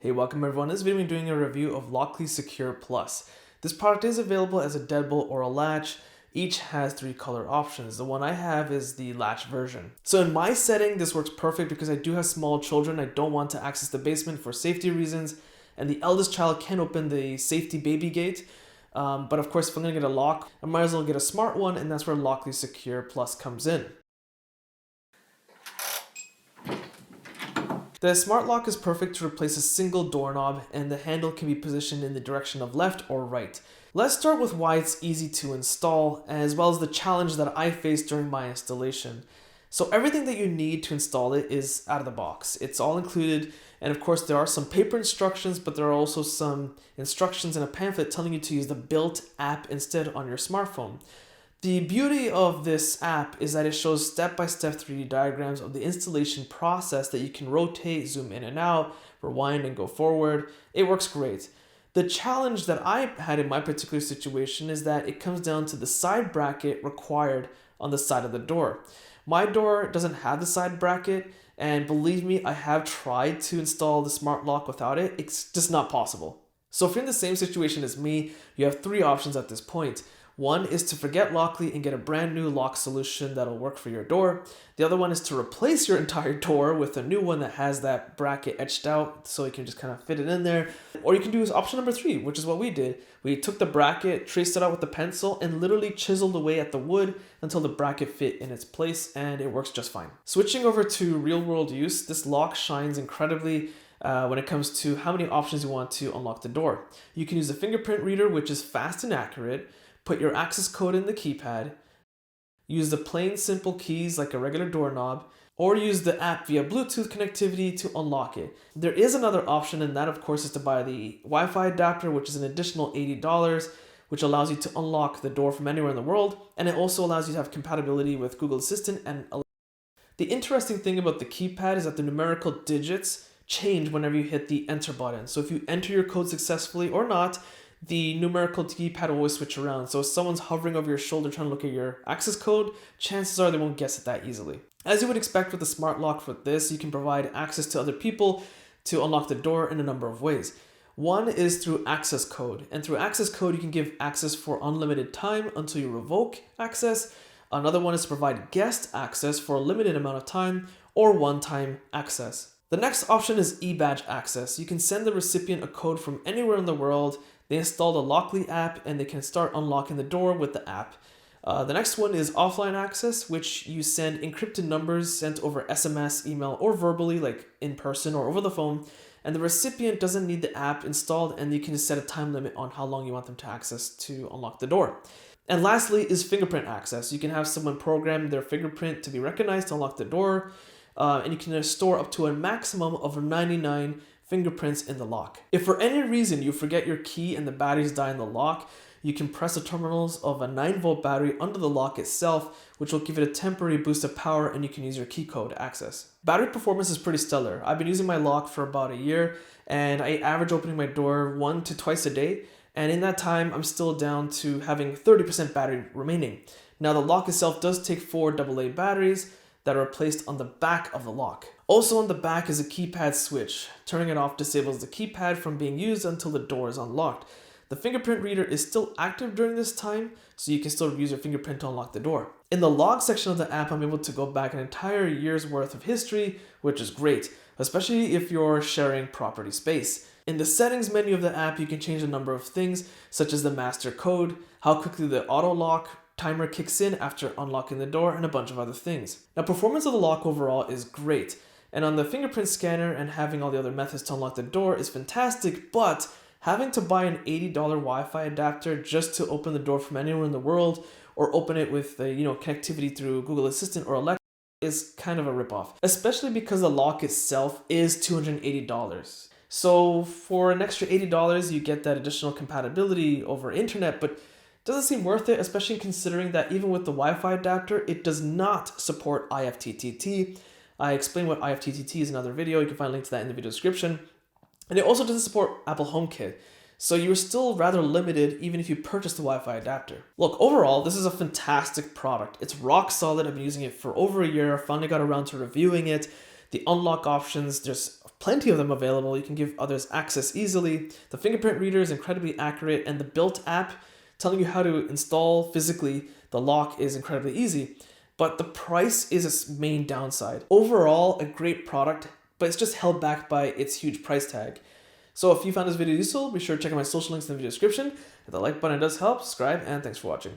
Hey, welcome everyone. In this video, we're doing a review of Lockly Secure Plus. This product is available as a deadbolt or a latch. Each has 3 color options. The one I have is the latch version. So in my setting, this works perfect because I do have small children. I don't want to access the basement for safety reasons, and the eldest child can open the safety baby gate. But of course, if I'm gonna get a lock, I might as well get a smart one, and that's where Lockly Secure Plus comes in. The smart lock is perfect to replace a single doorknob, and the handle can be positioned in the direction of left or right. Let's start with why it's easy to install, as well as the challenge that I faced during my installation. So everything that you need to install it is out of the box. It's all included, and of course there are some paper instructions, but there are also some instructions in a pamphlet telling you to use the built app instead on your smartphone. The beauty of this app is that it shows step-by-step 3D diagrams of the installation process that you can rotate, zoom in and out, rewind and go forward. It works great. The challenge that I had in my particular situation is that it comes down to the side bracket required on the side of the door. My door doesn't have the side bracket, and believe me, I have tried to install the smart lock without it. It's just not possible. So if you're in the same situation as me, you have 3 options at this point. One is to forget Lockly and get a brand new lock solution that'll work for your door. The other one is to replace your entire door with a new one that has that bracket etched out so you can just kind of fit it in there. Or you can do option number 3, which is what we did. We took the bracket, traced it out with the pencil, and literally chiseled away at the wood until the bracket fit in its place, and it works just fine. Switching over to real world use, this lock shines incredibly when it comes to how many options you want to unlock the door. You can use a fingerprint reader, which is fast and accurate. Put your access code in the keypad, use the plain simple keys like a regular doorknob, or use the app via Bluetooth connectivity to unlock it. There is another option, and that of course is to buy the Wi-Fi adapter, which is an additional $80, which allows you to unlock the door from anywhere in the world, and it also allows you to have compatibility with Google Assistant and Alexa. The interesting thing about the keypad is that the numerical digits change whenever you hit the enter button. So if you enter your code successfully or not, the numerical keypad will always switch around. So if someone's hovering over your shoulder trying to look at your access code, chances are they won't guess it that easily. As you would expect with the smart lock for this, you can provide access to other people to unlock the door in a number of ways. One is through access code, and through access code you can give access for unlimited time until you revoke access. Another one is to provide guest access for a limited amount of time or one-time access. The next option is e-badge access. You can send the recipient a code from anywhere in the world. They install the Lockly app and they can start unlocking the door with the app. The next one is offline access, which you send encrypted numbers sent over SMS, email, or verbally, like in person or over the phone. And the recipient doesn't need the app installed, and you can just set a time limit on how long you want them to access to unlock the door. And lastly is fingerprint access. You can have someone program their fingerprint to be recognized to unlock the door, and you can store up to a maximum of 99 fingerprints in the lock. If for any reason you forget your key and the batteries die in the lock, you can press the terminals of a 9-volt battery under the lock itself, which will give it a temporary boost of power, and you can use your key code to access. Battery performance is pretty stellar. I've been using my lock for about a year, and I average opening my door 1 to twice a day, and in that time I'm still down to having 30% battery remaining. Now the lock itself does take 4 AA batteries that are placed on the back of the lock. Also on the back is a keypad switch. Turning it off disables the keypad from being used until the door is unlocked. The fingerprint reader is still active during this time, so you can still use your fingerprint to unlock the door. In the log section of the app, I'm able to go back an entire year's worth of history, which is great, especially if you're sharing property space. In the settings menu of the app, you can change a number of things, such as the master code, how quickly the auto lock timer kicks in after unlocking the door, and a bunch of other things. Now, performance of the lock overall is great, and on the fingerprint scanner and having all the other methods to unlock the door is fantastic, but having to buy an $80 Wi-Fi adapter just to open the door from anywhere in the world, or open it with connectivity through Google Assistant or Alexa, is kind of a ripoff, especially because the lock itself is $280. So for an extra $80, you get that additional compatibility over internet, but doesn't seem worth it, especially considering that even with the Wi-Fi adapter, it does not support IFTTT. I explain what IFTTT is in another video. You can find a link to that in the video description. And it also doesn't support Apple HomeKit. So you're still rather limited even if you purchase the Wi-Fi adapter. Look, overall, this is a fantastic product. It's rock solid. I've been using it for over a year. I finally got around to reviewing it. The unlock options, there's plenty of them available. You can give others access easily. The fingerprint reader is incredibly accurate, and the built app telling you how to install physically the lock is incredibly easy. But the price is its main downside. Overall, a great product, but it's just held back by its huge price tag. So if you found this video useful, be sure to check out my social links in the video description. Hit the like button, it does help, subscribe, and thanks for watching.